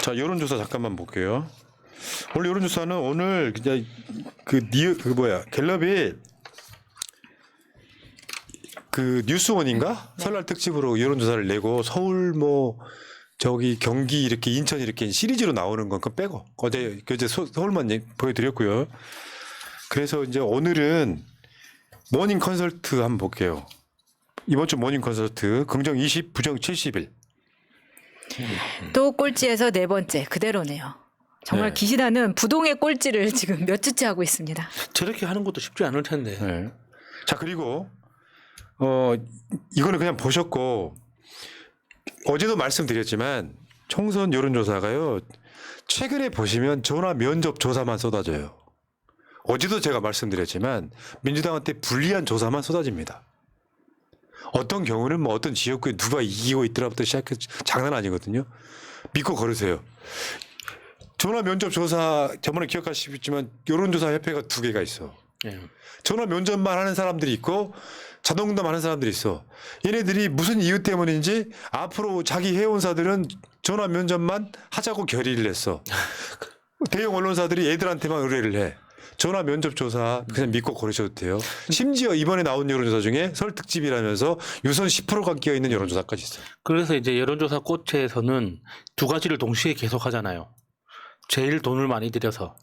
자, 여론조사 잠깐만 볼게요. 원래 여론조사는 오늘 그냥 갤럽이 그 뉴스원인가 설날 특집으로 여론조사를 내고 서울 뭐 저기 경기 이렇게 인천 이렇게 시리즈로 나오는 건 그거 빼고 어제 서울만 보여드렸고요. 그래서 이제 오늘은 모닝 컨설트 한번 볼게요. 이번 주 모닝 컨설트 긍정 20, 부정 70일. 또 꼴찌에서 네 번째 그대로네요. 정말 네. 기시다는 부동의 꼴찌를 지금 몇 주째 하고 있습니다. 저렇게 하는 것도 쉽지 않을 텐데. 네. 자, 그리고 이거는 그냥 보셨고 어제도 말씀드렸지만 총선 여론조사가요. 최근에 보시면 전화 면접 조사만 쏟아져요. 어제도 제가 말씀드렸지만 민주당한테 불리한 조사만 쏟아집니다. 어떤 경우는 뭐 어떤 지역구에 누가 이기고 있더라부터 시작해서 장난 아니거든요. 믿고 걸으세요. 전화 면접 조사 저번에 기억하시겠지만 여론조사 협회가 두 개가 있어. 예. 전화 면접만 하는 사람들이 있고 자동응답 하는 사람들이 있어. 얘네들이 무슨 이유 때문인지 앞으로 자기 회원사들은 전화 면접만 하자고 결의를 했어. 대형 언론사들이 애들한테만 의뢰를 해. 전화 면접 조사 그냥 믿고 걸으셔도 돼요. 심지어 이번에 나온 여론조사 중에 설 특집이라면서 유선 10%가 끼어 있는 여론조사까지 있어요. 그래서 이제 여론조사 꽃에서는 두 가지를 동시에 계속 하잖아요. 제일 돈을 많이 들여서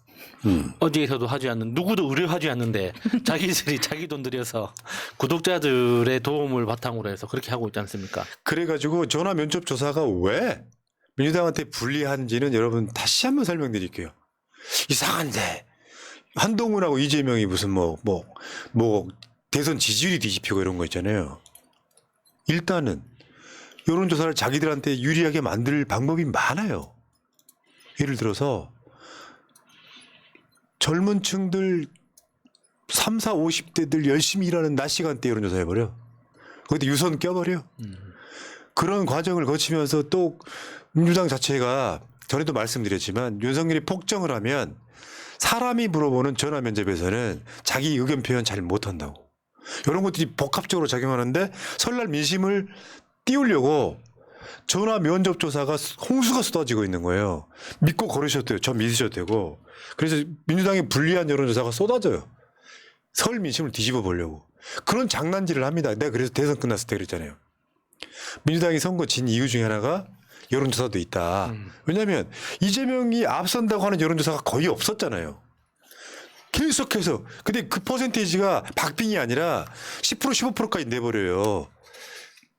어디에서도 하지 않는 누구도 의뢰하지 않는데 자기들이 자기 돈 들여서 구독자들의 도움을 바탕으로 해서 그렇게 하고 있지 않습니까? 그래가지고 전화 면접 조사가 왜 민주당한테 불리한지는 여러분 다시 한번 설명드릴게요. 이상한데 한동훈하고 이재명이 무슨 뭐 대선 지지율이 뒤집히고 이런 거 있잖아요. 일단은 여론조사를 자기들한테 유리하게 만들 방법이 많아요. 예를 들어서 젊은 층들 3, 4, 50대들 열심히 일하는 낮 시간대 여론조사 해버려. 거기다 유선 껴버려. 그런 과정을 거치면서 또 민주당 자체가 전에도 말씀드렸지만 윤석열이 폭정을 하면 사람이 물어보는 전화 면접에서는 자기 의견 표현 잘 못한다고. 이런 것들이 복합적으로 작용하는데 설날 민심을 띄우려고 전화 면접 조사가 홍수가 쏟아지고 있는 거예요. 믿고 걸으셔도 돼요. 저 믿으셔도 되고. 그래서 민주당에 불리한 여론조사가 쏟아져요. 설 민심을 뒤집어 보려고. 그런 장난질을 합니다. 내가 그래서 대선 끝났을 때 그랬잖아요. 민주당이 선거 진 이유 중에 하나가 여론조사도 있다. 왜냐하면 이재명이 앞선다고 하는 여론조사가 거의 없었잖아요. 계속해서. 근데 그 퍼센테이지가 박빙이 아니라 10% 15%까지 내버려요.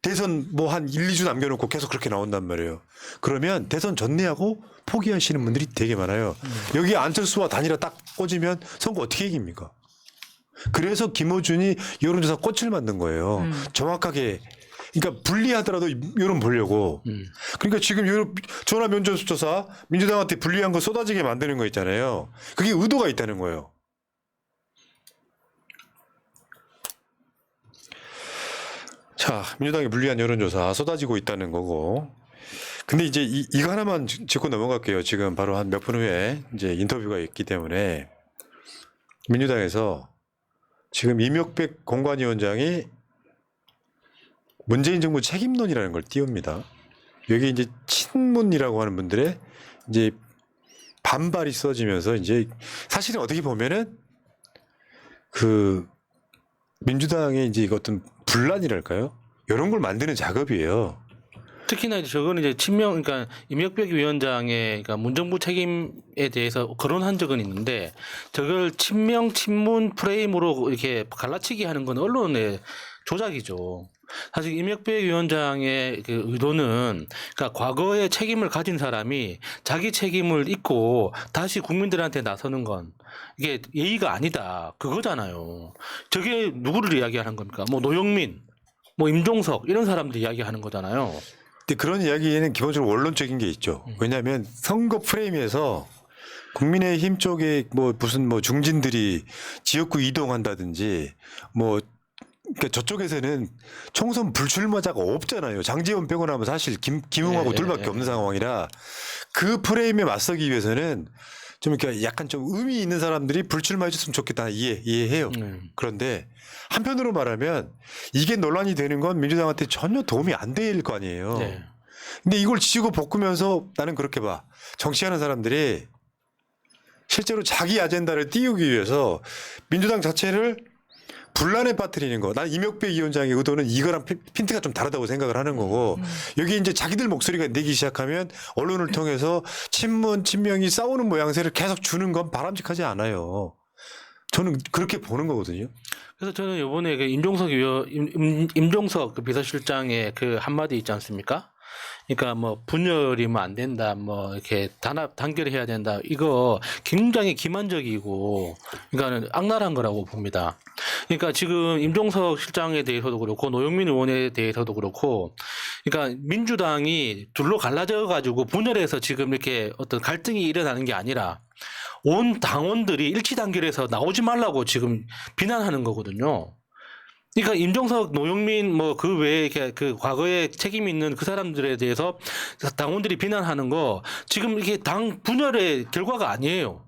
대선 뭐 한 1, 2주 남겨놓고 계속 그렇게 나온단 말이에요. 그러면 대선 전내하고 포기하시는 분들이 되게 많아요. 여기 안철수와 단일화 딱 꽂으면 선거 어떻게 이깁니까? 그래서 김어준이 여론조사 꽃을 만든 거예요. 정확하게. 그러니까 불리하더라도 여론 보려고. 그러니까 지금 전화 면접 조사 민주당한테 불리한 거 쏟아지게 만드는 거 있잖아요. 그게 의도가 있다는 거예요. 자, 민주당이 불리한 여론조사 쏟아지고 있다는 거고. 근데 이제 이거 하나만 짚고 넘어갈게요. 지금 바로 한 몇 분 후에 이제 인터뷰가 있기 때문에 민주당에서 지금 이명백 공관위원장이 문재인 정부 책임론이라는 걸 띄웁니다. 여기 이제 친문이라고 하는 분들의 이제 반발이 쏟아지면서 이제 사실은 어떻게 보면은 그 민주당의 이제 어떤 분란이랄까요? 이런 걸 만드는 작업이에요. 특히나 이제 저거는 이제 그러니까 이명박 위원장의 그러니까 문정부 책임에 대해서 거론한 적은 있는데 저걸 친문 프레임으로 이렇게 갈라치기 하는 건 언론의 조작이죠. 사실 이명박 위원장의 그 의도는 그러니까 과거의 책임을 가진 사람이 자기 책임을 잊고 다시 국민들한테 나서는 건 이게 예의가 아니다. 그거잖아요. 저게 누구를 이야기하는 겁니까? 뭐 노영민, 뭐 임종석 이런 사람들 이야기하는 거잖아요. 근데 그런 이야기에는 기본적으로 원론적인 게 있죠. 왜냐하면 선거 프레임에서 국민의힘 쪽에 뭐 무슨 뭐 중진들이 지역구 이동한다든지 뭐 그러니까 저쪽에서는 총선 불출마자가 없잖아요. 장제원 빼고 나면 사실 김웅하고 둘밖에 없는 상황이라 그 프레임에 맞서기 위해서는 좀 이렇게 약간 좀 의미 있는 사람들이 불출마해 줬으면 좋겠다. 이해해요. 그런데 한편으로 말하면 이게 논란이 되는 건 민주당한테 전혀 도움이 안 될 거 아니에요. 네. 근데 이걸 지고 볶으면서 나는 그렇게 봐. 정치하는 사람들이 실제로 자기 아젠다를 띄우기 위해서 민주당 자체를 분란에 빠뜨리는 거. 난 이명박 위원장의 의도는 이거랑 핀트가 좀 다르다고 생각을 하는 거고 여기 이제 자기들 목소리가 내기 시작하면 언론을 통해서 친문, 친명이 싸우는 모양새를 계속 주는 건 바람직하지 않아요. 저는 그렇게 보는 거거든요. 그래서 저는 이번에 그 임종석 그 비서실장의 그 한마디 있지 않습니까? 그러니까 뭐 분열이면 안 된다, 뭐 이렇게 단결해야 된다. 이거 굉장히 기만적이고, 그러니까는 악랄한 거라고 봅니다. 그러니까 지금 임종석 실장에 대해서도 그렇고 노영민 의원에 대해서도 그렇고, 그러니까 민주당이 둘로 갈라져 가지고 분열해서 지금 이렇게 어떤 갈등이 일어나는 게 아니라 온 당원들이 일치 단결해서 나오지 말라고 지금 비난하는 거거든요. 그러니까 임종석, 노영민 뭐 그 외에 그 과거에 책임 있는 그 사람들에 대해서 당원들이 비난하는 거 지금 이게 당 분열의 결과가 아니에요.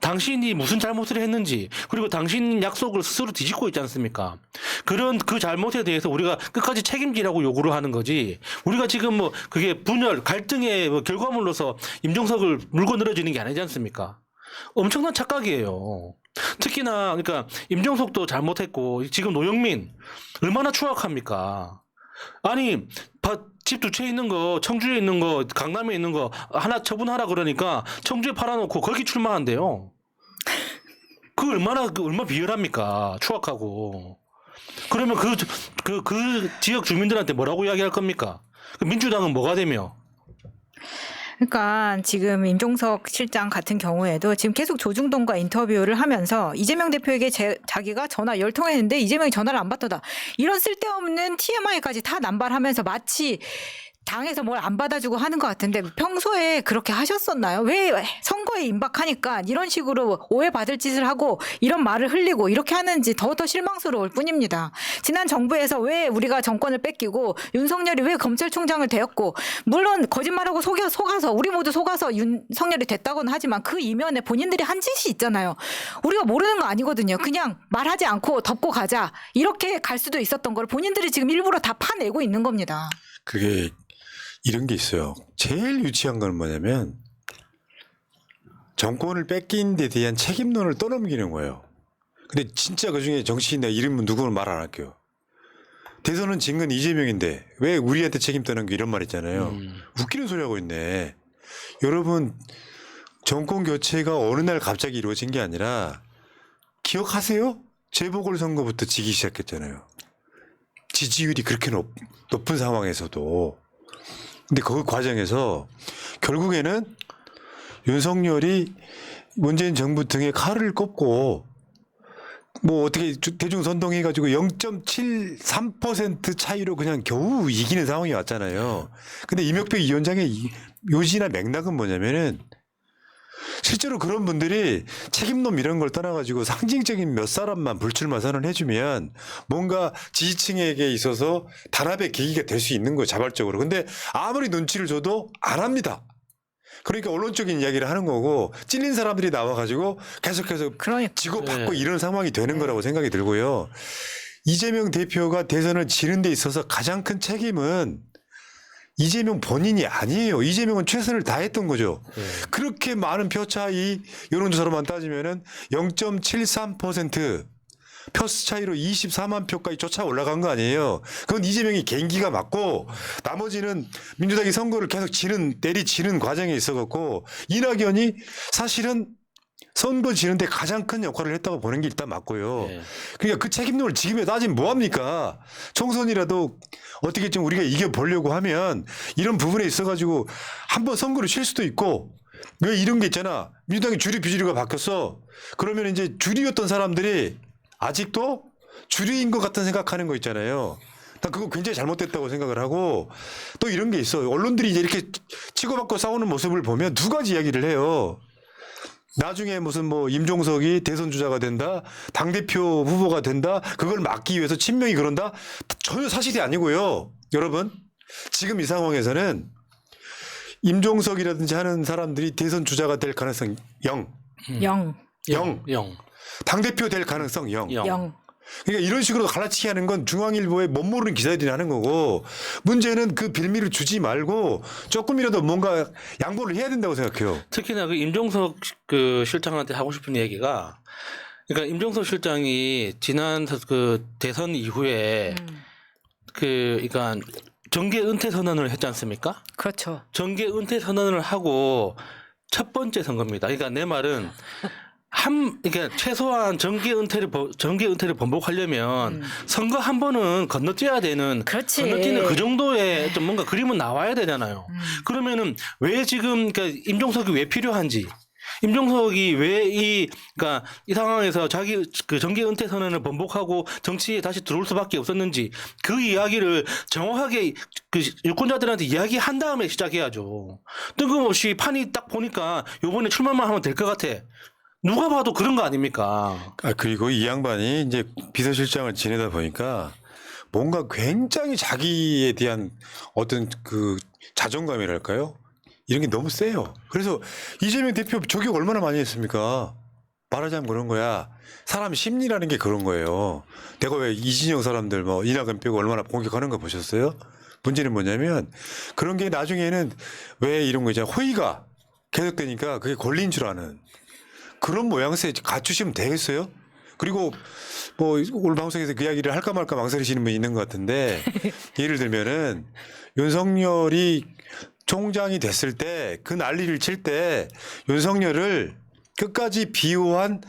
당신이 무슨 잘못을 했는지 그리고 당신 약속을 스스로 뒤집고 있지 않습니까? 그런 그 잘못에 대해서 우리가 끝까지 책임지라고 요구를 하는 거지. 우리가 지금 뭐 그게 분열, 갈등의 뭐 결과물로서 임종석을 물고 늘어지는 게 아니지 않습니까? 엄청난 착각이에요. 특히나 그러니까 임종석도 잘못했고 지금 노영민 얼마나 추악합니까? 아니 집 두 채 있는 거 청주에 있는 거 강남에 있는 거 하나 처분하라 그러니까 청주에 팔아놓고 거기 출마한대요. 그 얼마나 비열합니까? 추악하고. 그러면 그 지역 주민들한테 뭐라고 이야기할 겁니까? 민주당은 뭐가 되며? 그러니까 지금 임종석 실장 같은 경우에도 지금 계속 조중동과 인터뷰를 하면서 이재명 대표에게 자기가 전화 10통 했는데 이재명이 전화를 안 받더다. 이런 쓸데없는 TMI까지 다 남발하면서 마치 당에서 뭘 안 받아주고 하는 것 같은데 평소에 그렇게 하셨었나요? 왜 선거에 임박하니까 이런 식으로 오해받을 짓을 하고 이런 말을 흘리고 이렇게 하는지 더 실망스러울 뿐입니다. 지난 정부에서 왜 우리가 정권을 뺏기고 윤석열이 왜 검찰총장을 되었고 물론 거짓말하고 속아서 우리 모두 속아서 윤석열이 됐다고는 하지만 그 이면에 본인들이 한 짓이 있잖아요. 우리가 모르는 거 아니거든요. 그냥 말하지 않고 덮고 가자 이렇게 갈 수도 있었던 걸 본인들이 지금 일부러 다 파내고 있는 겁니다. 그게 이런 게 있어요. 제일 유치한 건 뭐냐면 정권을 뺏긴 데 대한 책임론을 떠넘기는 거예요. 근데 진짜 그중에 정치인 내 이름은 누구는 말 안 할게요. 대선은 진 건 이재명인데 왜 우리한테 책임 떠넘기 이런 말 있잖아요. 웃기는 소리 하고 있네. 여러분 정권 교체가 어느 날 갑자기 이루어진 게 아니라 기억하세요? 재보궐선거부터 지기 시작했잖아요. 지지율이 그렇게 높은 상황에서도. 근데 그 과정에서 결국에는 윤석열이 문재인 정부 등에 칼을 꼽고 뭐 어떻게 대중 선동해가지고 0.73% 차이로 그냥 겨우 이기는 상황이 왔잖아요. 근데 이명박 위원장의 요지나 맥락은 뭐냐면은 실제로 그런 분들이 책임론 이런 걸 떠나가지고 상징적인 몇 사람만 불출마 선언해주면 뭔가 지지층에게 있어서 단합의 계기가 될 수 있는 거예요. 자발적으로. 근데 아무리 눈치를 줘도 안 합니다. 그러니까 언론적인 이야기를 하는 거고 찔린 사람들이 나와가지고 계속해서 지고받고 네. 이런 상황이 되는 거라고 생각이 들고요. 이재명 대표가 대선을 지는 데 있어서 가장 큰 책임은 이재명 본인이 아니에요. 이재명은 최선을 다했던 거죠. 그렇게 많은 표 차이 여론조사로만 따지면은 0.73% 표 차이로 24만 표까지 쫓아 올라간 거 아니에요. 그건 이재명이 개인기가 맞고 나머지는 민주당이 선거를 계속 내리치는 과정에 있어갖고 이낙연이 사실은 선거 지는데 가장 큰 역할을 했다고 보는 게 일단 맞고요. 네. 그러니까 그 책임론을 지금에 따지면 뭐합니까? 총선이라도 어떻게 좀 우리가 이겨보려고 하면 이런 부분에 있어가지고 한번 선거를 칠 수도 있고 왜 이런 게 있잖아. 민주당이 주류 비주류가 바뀌었어. 그러면 이제 주류였던 사람들이 아직도 주류인 것 같은 생각하는 거 있잖아요. 나 그거 굉장히 잘못됐다고 생각을 하고 또 이런 게 있어. 언론들이 이제 이렇게 치고받고 싸우는 모습을 보면 두 가지 이야기를 해요. 나중에 무슨 뭐 임종석이 대선 주자가 된다, 당대표 후보가 된다, 그걸 막기 위해서 친명이 그런다. 전혀 사실이 아니고요. 여러분, 지금 이 상황에서는 임종석이라든지 하는 사람들이 대선 주자가 될 가능성 0. 영. 당대표 될 가능성 0. 영. 그러니까 이런 식으로 갈라치기 하는 건 중앙일보에 못 모르는 기자들이 하는 거고 문제는 그 빌미를 주지 말고 조금이라도 뭔가 양보를 해야 된다고 생각해요. 특히나 그 임종석 그 실장한테 하고 싶은 얘기가 그러니까 임종석 실장이 지난 그 대선 이후에 그러니까 정계 은퇴 선언을 했지 않습니까? 그렇죠. 정계 은퇴 선언을 하고 첫 번째 선거입니다. 그러니까 내 말은 그러니까 최소한 정계 은퇴를 번복하려면 선거 한 번은 건너뛰어야 되는 그렇지. 건너뛰는 그 정도의 좀 뭔가 그림은 나와야 되잖아요. 그러면은 왜 지금 그러니까 임종석이 왜 필요한지 임종석이 왜 그러니까 이 상황에서 자기 그 정계 은퇴 선언을 번복하고 정치에 다시 들어올 수밖에 없었는지 그 이야기를 정확하게 그 유권자들한테 이야기한 다음에 시작해야죠. 뜬금없이 판이 딱 보니까 요번에 출마만 하면 될 것 같아. 누가 봐도 그런 거 아닙니까? 그리고 이 양반이 이제 비서실장을 지내다 보니까 뭔가 굉장히 자기에 대한 어떤 그 자존감이랄까요? 이런 게 너무 세요. 그래서 이재명 대표 저격 얼마나 많이 했습니까? 말하자면 그런 거야. 사람 심리라는 게 그런 거예요. 내가 왜 이진영 사람들 뭐 이낙연 빼고 얼마나 공격하는 거 보셨어요? 문제는 뭐냐면 그런 게 나중에는 왜 이런 거 있잖아요. 호의가 계속되니까 그게 권리인 줄 아는 그런 모양새 갖추시면 되겠어요? 그리고 뭐 오늘 방송에서 그 이야기를 할까 말까 망설이시는 분이 있는 것 같은데 예를 들면은 윤석열이 총장이 됐을 때 그 난리를 칠 때 윤석열을 끝까지 비호한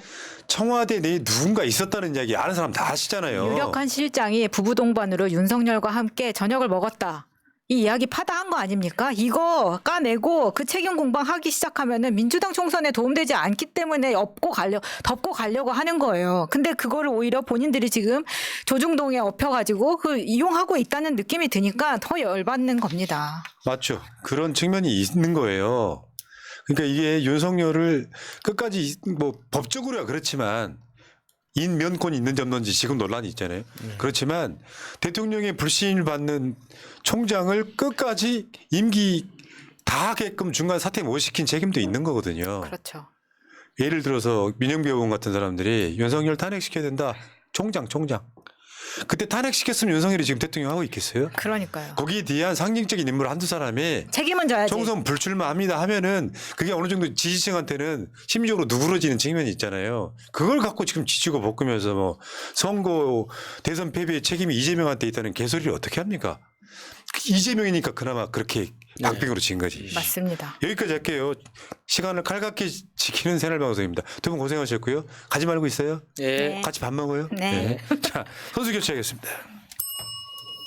청와대 내에 누군가 있었다는 이야기 아는 사람 다 아시잖아요. 유력한 실장이 부부 동반으로 윤석열과 함께 저녁을 먹었다. 이 이야기 파다한 거 아닙니까? 이거 까내고 그 책임 공방하기 시작하면은 민주당 총선에 도움되지 않기 때문에 덮고 가려고 하는 거예요. 근데 그거를 오히려 본인들이 지금 조중동에 엎여가지고 그 이용하고 있다는 느낌이 드니까 더 열받는 겁니다. 맞죠. 그런 측면이 있는 거예요. 그러니까 이게 윤석열을 끝까지 뭐 법적으로야 그렇지만 인면권이 있는지 없는지 지금 논란이 있잖아요. 그렇지만 대통령의 불신을 받는 총장을 끝까지 임기 다 하게끔 중간 사퇴 못 시킨 책임도 있는 거거든요. 그렇죠. 예를 들어서 민영배 의원 같은 사람들이 윤석열 탄핵시켜야 된다. 총장. 그때 탄핵시켰으면 윤석열이 지금 대통령 하고 있겠어요? 그러니까요. 거기에 대한 상징적인 인물 한두 사람이 책임은 져야지. 총선 불출마합니다 하면은 그게 어느 정도 지지층한테는 심리적으로 누그러지는 측면이 있잖아요. 그걸 갖고 지금 지지고 볶으면서 뭐 선거 대선 패배의 책임이 이재명한테 있다는 개소리를 어떻게 합니까? 이재명이니까 그나마 그렇게 박빙으로 진 거지. 맞습니다. 여기까지 할게요. 시간을 칼같이 지키는 새날방송입니다. 두 분 고생하셨고요. 가지 말고 있어요. 예. 네. 같이 밥 먹어요. 네. 자, 선수 교체하겠습니다.